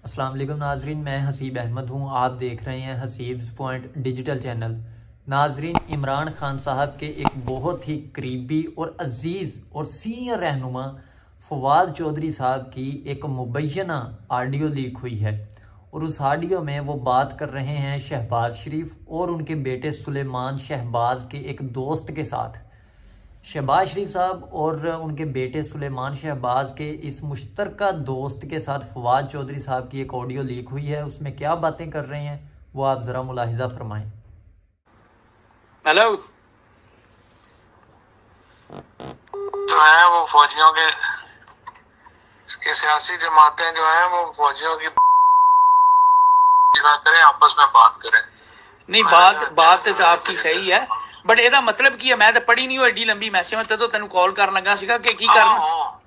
अस्सलाम वालेकुम नाजरीन, मैं हसीब अहमद हूँ। आप देख रहे हैं हसीब्स पॉइंट डिजिटल चैनल। नाजरीन, इमरान खान साहब के एक बहुत ही करीबी और अजीज़ और सीनियर रहनुमा फवाद चौधरी साहब की एक मुबैना ऑडियो लीक हुई है और उस ऑडियो में वो बात कर रहे हैं शहबाज शरीफ और उनके बेटे सुलेमान शहबाज के एक दोस्त के साथ। शहबाज शरीफ साहब और उनके बेटे सुलेमान शहबाज के इस मुश्तरका दोस्त के साथ फवाद चौधरी साहब की एक ऑडियो लीक हुई है। उसमें क्या बातें कर रहे हैं वो आप जरा मुलाहिजा फरमाएं। हेलो, जो है वो फौजियों के सियासी जमातें जो है वो फौजियों की करें, आपस में बात करें। नहीं, बात तो आपकी सही है, बट एदा मतलब की है, मैं तो पढ़ी नहीं हो एडी लंबी मैसेज में, तो तेन कॉल कर लगा सीगा कि की करना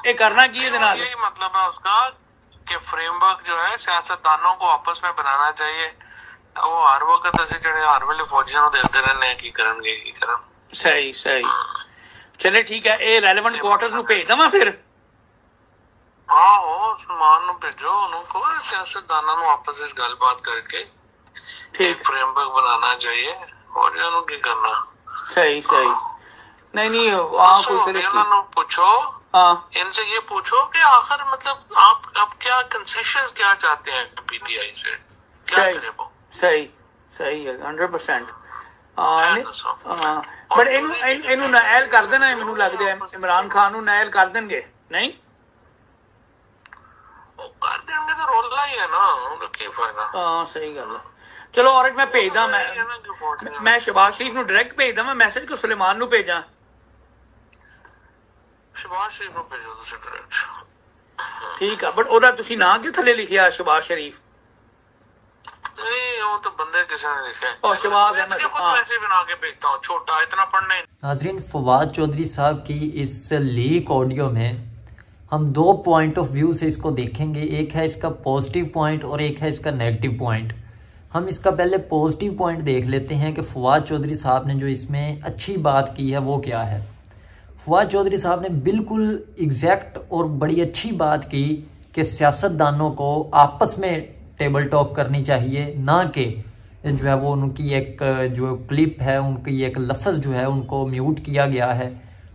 ये करना की यही मतलब है उसका कि फ्रेमवर्क जो है सियासतदानों को आपस में बनाना चाहिए। वो हर वक्त असं जो हर वेले फौजियों देखते रहने की करनगे की करन। सही सही, चले ठीक है, ये रेलेवेंट क्वार्टर्स नु भेज दवा फिर। हाँ, सलमान नु भेजो, उनको सियासतदानों नु आपस में गलबात करके ठीक फ्रेमवर्क बनाना चाहिए और की करना। सही सही, नहीं पूछो, इनसे ये पूछो कि आखिर मतलब आप क्या कंसेशंस क्या चाहते हैं पीटीआई से, क्या करे वो। सही सही है, 100%। बट इनू नायल कर देना, मैनू लगता है इमरान खान नु नायल कर देंगे। नहीं कर देंगे तो रोला ही है ना, की फायदा। हाँ सही गल है। चलो और मैं भेजदा, मैं शहबाज शरीफ नु डायरेक्ट भेजदा, मैं मैसेज को सुलेमान नु भेजा। शहबाज शरीफ नु भेजो तुसी डायरेक्ट, ठीक है। बट ओदा तुसी ना क्यों थले लिखिया शहबाज शरीफ? नहीं, वो तो बंदे किसी ने लिखा है। और शहबाज है, मैं खुद मैसेज बना के भेजता हूं, छोटा इतना पढ़ना ही। नाज़रीन, फवाद चौधरी साहब की इस लीक ऑडियो में हम दो पॉइंट ऑफ व्यू से इसको देखेंगे। एक है इसका पॉजिटिव पॉइंट और एक है इसका नेगेटिव पॉइंट। हम इसका पहले पॉजिटिव पॉइंट देख लेते हैं कि फवाद चौधरी साहब ने जो इसमें अच्छी बात की है वो क्या है। फवाद चौधरी साहब ने बिल्कुल एग्जैक्ट और बड़ी अच्छी बात की कि सियासतदानों को आपस में टेबल टॉक करनी चाहिए, ना कि जो है वो उनकी एक जो क्लिप है, उनकी एक लफ्ज़ जो है उनको म्यूट किया गया है।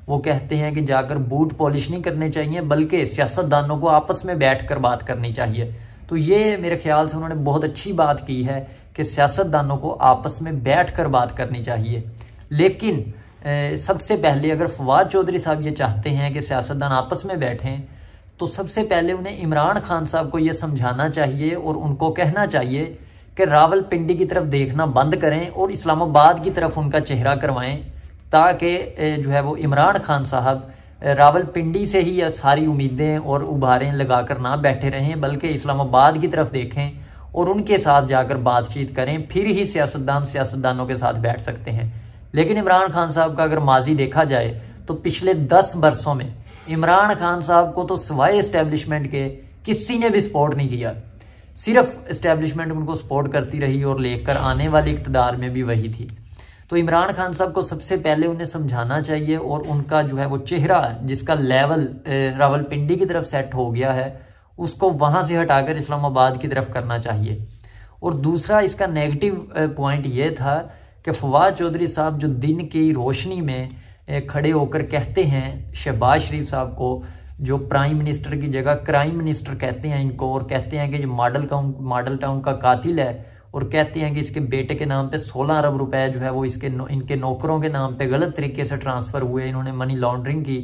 वो कहते हैं कि जाकर बूट पॉलिश नहीं करने चाहिए, बल्कि सियासतदानों को आपस में बैठकर बात करनी चाहिए। तो ये मेरे ख्याल से उन्होंने बहुत अच्छी बात की है कि सियासतदानों को आपस में बैठकर बात करनी चाहिए। लेकिन सबसे पहले अगर फवाद चौधरी साहब ये चाहते हैं कि सियासतदान आपस में बैठें, तो सबसे पहले उन्हें इमरान खान साहब को ये समझाना चाहिए और उनको कहना चाहिए कि रावलपिंडी की तरफ देखना बंद करें और इस्लामाबाद की तरफ उनका चेहरा करवाएं, ताकि जो है वो इमरान खान साहब रावलपिंडी से ही सारी उम्मीदें और उभारें लगाकर ना बैठे रहें, बल्कि इस्लामाबाद की तरफ देखें और उनके साथ जाकर बातचीत करें। फिर ही सियासतदानों के साथ बैठ सकते हैं। लेकिन इमरान खान साहब का अगर माजी देखा जाए तो पिछले 10 बरसों में इमरान खान साहब को तो सिवाय इस्टेब्लिशमेंट के किसी ने भी सपोर्ट नहीं किया। सिर्फ इस्टेब्लिशमेंट उनको सपोर्ट करती रही और लेकर आने वाली इक़्तिदार में भी वही थी। तो इमरान खान साहब को सबसे पहले उन्हें समझाना चाहिए और उनका जो है वो चेहरा जिसका लेवल रावलपिंडी की तरफ सेट हो गया है, उसको वहां से हटाकर इस्लामाबाद की तरफ करना चाहिए। और दूसरा इसका नेगेटिव पॉइंट ये था कि फवाद चौधरी साहब जो दिन की रोशनी में खड़े होकर कहते हैं शहबाज शरीफ साहब को, जो प्राइम मिनिस्टर की जगह क्राइम मिनिस्टर कहते हैं इनको, और कहते हैं कि ये मॉडल टाउन का कातिल है, और कहते हैं कि इसके बेटे के नाम पे 16 अरब रुपए जो है वो इनके नौकरों के नाम पे गलत तरीके से ट्रांसफ़र हुए, इन्होंने मनी लॉन्ड्रिंग की।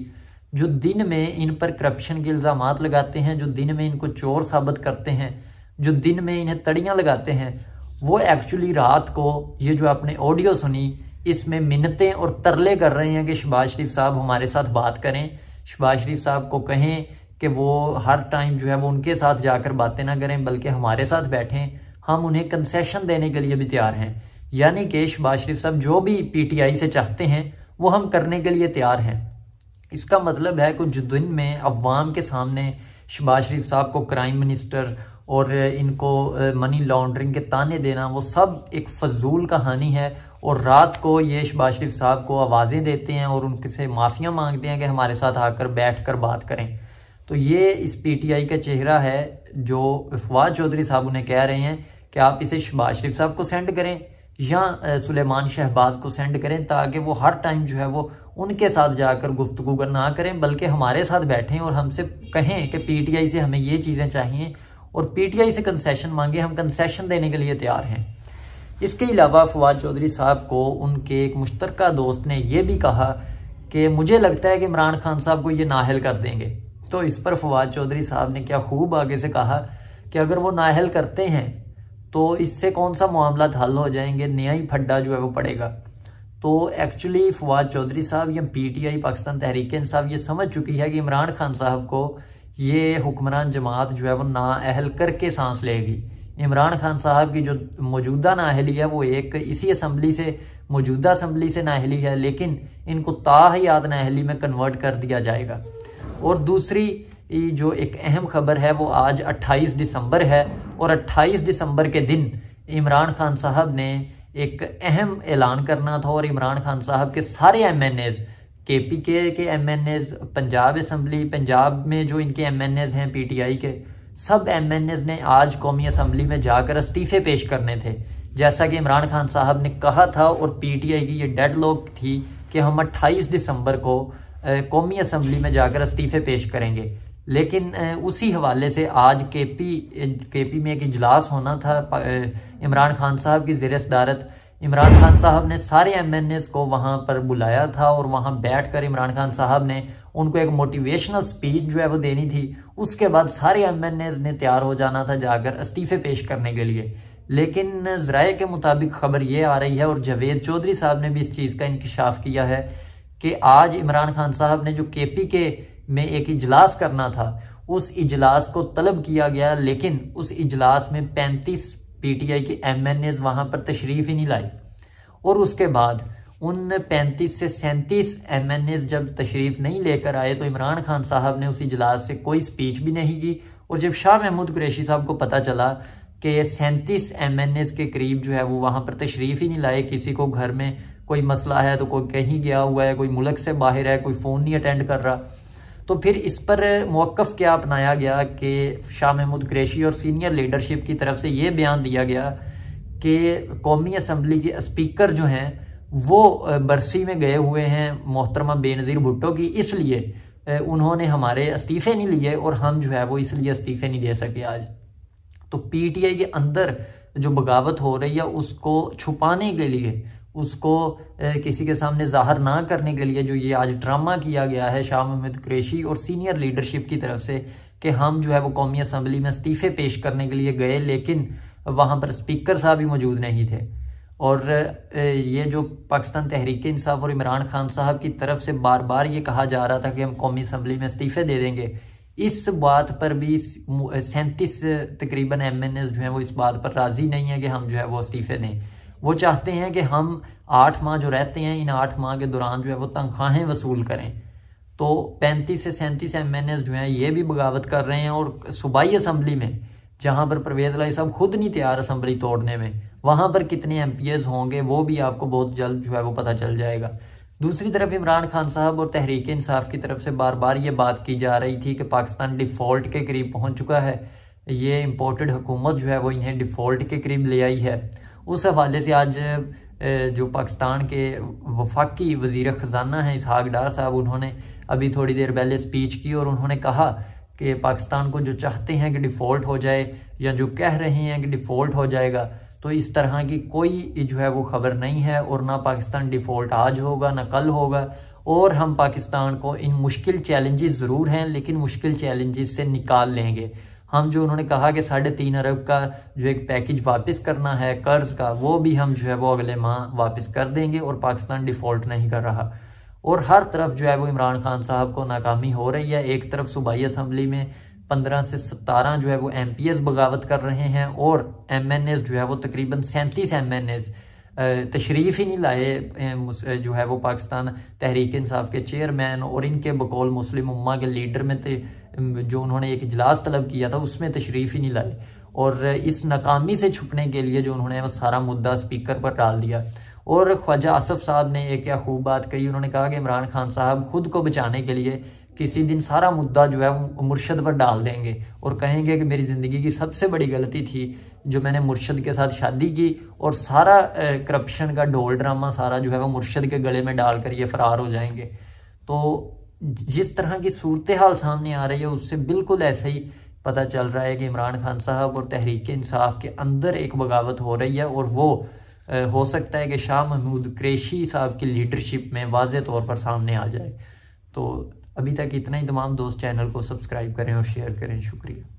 जो दिन में इन पर करप्शन के इल्ज़ामात लगाते हैं, जो दिन में इनको चोर साबित करते हैं, जो दिन में इन्हें तड़ियाँ लगाते हैं, वो एक्चुअली रात को ये जो आपने ऑडियो सुनी इसमें मिन्नतें और तरले कर रहे हैं कि शहबाज शरीफ साहब हमारे साथ बात करें, शहबाज शरीफ साहब को कहें कि वो हर टाइम जो है वो उनके साथ जाकर बातें ना करें बल्कि हमारे साथ बैठें, हम उन्हें कंसेशन देने के लिए भी तैयार हैं। यानी कि शहबाज शरीफ साहब जो भी पीटीआई से चाहते हैं वो हम करने के लिए तैयार हैं। इसका मतलब है कि जो दिन में अवाम के सामने शहबाज शरीफ साहब को क्राइम मिनिस्टर और इनको मनी लॉन्ड्रिंग के ताने देना, वो सब एक फजूल कहानी है। और रात को ये शहबाज शरीफ साहब को आवाज़ें देते हैं और उनसे माफ़ियाँ मांगते हैं कि हमारे साथ आकर बैठ कर बात करें। तो ये इस PTI का चेहरा है जो फवाद चौधरी साहब उन्हें कह रहे हैं कि आप इसे शहबाज शरीफ साहब को सेंड करें या सुलेमान शहबाज को सेंड करें, ताकि वो हर टाइम जो है वो उनके साथ जाकर गुफ्तगू ना करें, बल्कि हमारे साथ बैठें और हमसे कहें कि PTI से हमें ये चीज़ें चाहिए और PTI से कंसेशन मांगे, हम कंसेशन देने के लिए तैयार हैं। इसके अलावा फवाद चौधरी साहब को उनके एक मुश्तरका दोस्त ने यह भी कहा कि मुझे लगता है कि इमरान खान साहब को ये नाअहल कर देंगे। तो इस पर फवाद चौधरी साहब ने क्या खूब आगे से कहा कि अगर वो नाअहल करते हैं तो इससे कौन सा मामला हल हो जाएंगे, नया ही फड्डा जो है वो पड़ेगा। तो एक्चुअली फवाद चौधरी साहब या PTI पाकिस्तान तहरीक इंसाफ ये समझ चुकी है कि इमरान खान साहब को ये हुक्मरान जमात जो है वो नाअहल करके सांस लेगी। इमरान खान साहब की जो मौजूदा नाअहली है वो एक इसी असम्बली से, मौजूदा असम्बली से नाअहली है, लेकिन इनको ताहयात नाअहली में कन्वर्ट कर दिया जाएगा। और दूसरी जो एक अहम खबर है वो आज 28 दिसंबर है और 28 दिसंबर के दिन इमरान खान साहब ने एक अहम ऐलान करना था और इमरान खान साहब के सारे MNAs, KPK के MNAs, पंजाब असम्बली, पंजाब में जो इनके MNAs हैं PTI के, सब MNAs ने आज कौमी असम्बली में जाकर इस्तीफे पेश करने थे, जैसा कि इमरान खान साहब ने कहा था। और PTI की ये डेडलॉक थी कि हम 28 दिसंबर को कौमी असम्बली में जाकर इस्तीफे पेश करेंगे। लेकिन उसी हवाले से आज केपी में एक इजलास होना था इमरान खान साहब की ज़ेर सदारत। इमरान खान साहब ने सारे MNAs को वहाँ पर बुलाया था और वहाँ बैठकर इमरान खान साहब ने उनको एक मोटिवेशनल स्पीच जो है वो देनी थी। उसके बाद सारे MNAs ने तैयार हो जाना था जाकर इस्तीफे पेश करने के लिए। लेकिन ज़राए के मुताबिक खबर ये आ रही है और जावेद चौधरी साहब ने भी इस चीज़ का इंकशाफ किया है कि आज इमरान खान साहब ने जो KPK में एक इजलास करना था उस इजलास को तलब किया गया, लेकिन उस इजलास में 35 PTI के MNAs वहां पर तशरीफ ही नहीं लाई। और उसके बाद उन 35 से 37 MNAs जब तशरीफ नहीं लेकर आए तो इमरान खान साहब ने उस इजलास से कोई स्पीच भी नहीं की। और जब शाह महमूद कुरैशी साहब को पता चला कि 37 MNAs के करीब जो है वो वहां पर तशरीफ ही नहीं लाए, किसी को घर में कोई मसला है तो कोई कहीं गया हुआ है, कोई मुल्क से बाहर है, कोई फ़ोन नहीं अटेंड कर रहा, तो फिर इस पर मौक़िफ़ क्या अपनाया गया कि शाह महमूद कुरैशी और सीनियर लीडरशिप की तरफ से ये बयान दिया गया कि कौमी असम्बली के स्पीकर जो हैं वो बरसी में गए हुए हैं मोहतरमा बेनज़ीर भुट्टो की, इसलिए उन्होंने हमारे इस्तीफ़े नहीं लिए और हम जो है वो इसलिए इस्तीफ़े नहीं दे सके आज। तो PTI के अंदर जो बगावत हो रही है उसको छुपाने के लिए, उसको किसी के सामने जाहिर ना करने के लिए जो ये आज ड्रामा किया गया है शाह महमूद कुरैशी और सीनियर लीडरशिप की तरफ से कि हम जो है वो कौमी असम्बली में इस्तीफ़े पेश करने के लिए गए, लेकिन वहाँ पर स्पीकर साहब भी मौजूद नहीं थे। और ये जो पाकिस्तान तहरीक इंसाफ और इमरान खान साहब की तरफ से बार बार ये कहा जा रहा था कि हम कौमी असम्बली में इस्तीफ़े दे देंगे, इस बात पर भी 37 तकरीबन MNAs जो हैं वो इस बात पर राज़ी नहीं है कि हम जो है वो इस्तीफ़े दें। वो चाहते हैं कि हम 8 माह जो रहते हैं इन 8 माह के दौरान जो है वो तनख्वाहें वसूल करें। तो 35 से 37 MNAs जो हैं ये भी बगावत कर रहे हैं। और सूबाई असम्बली में जहां पर परवेज़ इलाही साहब खुद नहीं तैयार असम्बली तोड़ने में, वहां पर कितने MPs होंगे वो भी आपको बहुत जल्द जो है वो पता चल जाएगा। दूसरी तरफ इमरान खान साहब और तहरीक इंसाफ की तरफ से बार बार ये बात की जा रही थी कि पाकिस्तान डिफ़ॉल्ट के करीब पहुँच चुका है, ये इम्पोर्टेड हुकूमत जो है वो इन्हें डिफ़ॉल्ट के करीब ले आई है। उस हवाले से आज जो पाकिस्तान के वफाकी वज़ीर ख़जाना हैं इसहाक डार साहब, उन्होंने अभी थोड़ी देर पहले स्पीच की और उन्होंने कहा कि पाकिस्तान को जो चाहते हैं कि डिफ़ॉल्ट हो जाए या जो कह रहे हैं कि डिफ़ॉल्ट हो जाएगा, तो इस तरह की कोई जो है वो ख़बर नहीं है और ना पाकिस्तान डिफ़ॉल्ट आज होगा ना कल होगा। और हम पाकिस्तान को इन मुश्किल चैलेंजेस ज़रूर हैं लेकिन मुश्किल चैलेंजेस से निकाल लेंगे। हम जो उन्होंने कहा कि 3.5 अरब का जो एक पैकेज वापस करना है कर्ज का, वो भी हम जो है वो अगले माह वापस कर देंगे और पाकिस्तान डिफ़ॉल्ट नहीं कर रहा। और हर तरफ जो है वो इमरान खान साहब को नाकामी हो रही है। एक तरफ सूबाई असम्बली में 15 से 17 जो है वो MPs बगावत कर रहे हैं और MNAs जो है वो तकरीबन 37 MNAs तशरीफ़ ही नहीं लाए जो है वो पाकिस्तान तहरीक इंसाफ के चेयरमैन और इनके बकौल मुस्लिम उम्मा के लीडर में जो उन्होंने एक इजलास तलब किया था उसमें तशरीफ़ ही नहीं लाए। और इस नाकामी से छुपने के लिए जो उन्होंने वो सारा मुद्दा स्पीकर पर डाल दिया। और ख्वाजा आसफ साहब ने एक क्या खूब बात कही, उन्होंने कहा कि इमरान खान साहब खुद को बचाने के लिए किसी दिन सारा मुद्दा जो है वो मुर्शद पर डाल देंगे और कहेंगे कि मेरी ज़िंदगी की सबसे बड़ी गलती थी जो मैंने मुर्शद के साथ शादी की, और सारा करप्शन का ढोल ड्रामा सारा जो है वो मुर्शद के गले में डालकर ये फरार हो जाएंगे। तो जिस तरह की सूरत हाल सामने आ रही है उससे बिल्कुल ऐसे ही पता चल रहा है कि इमरान खान साहब और तहरीक इंसाफ के अंदर एक बगावत हो रही है, और वो हो सकता है कि शाह महमूद कुरैशी साहब की लीडरशिप में वाज़े तौर पर सामने आ जाए। तो अभी तक इतना ही। तमाम दोस्त चैनल को सब्सक्राइब करें और शेयर करें। शुक्रिया।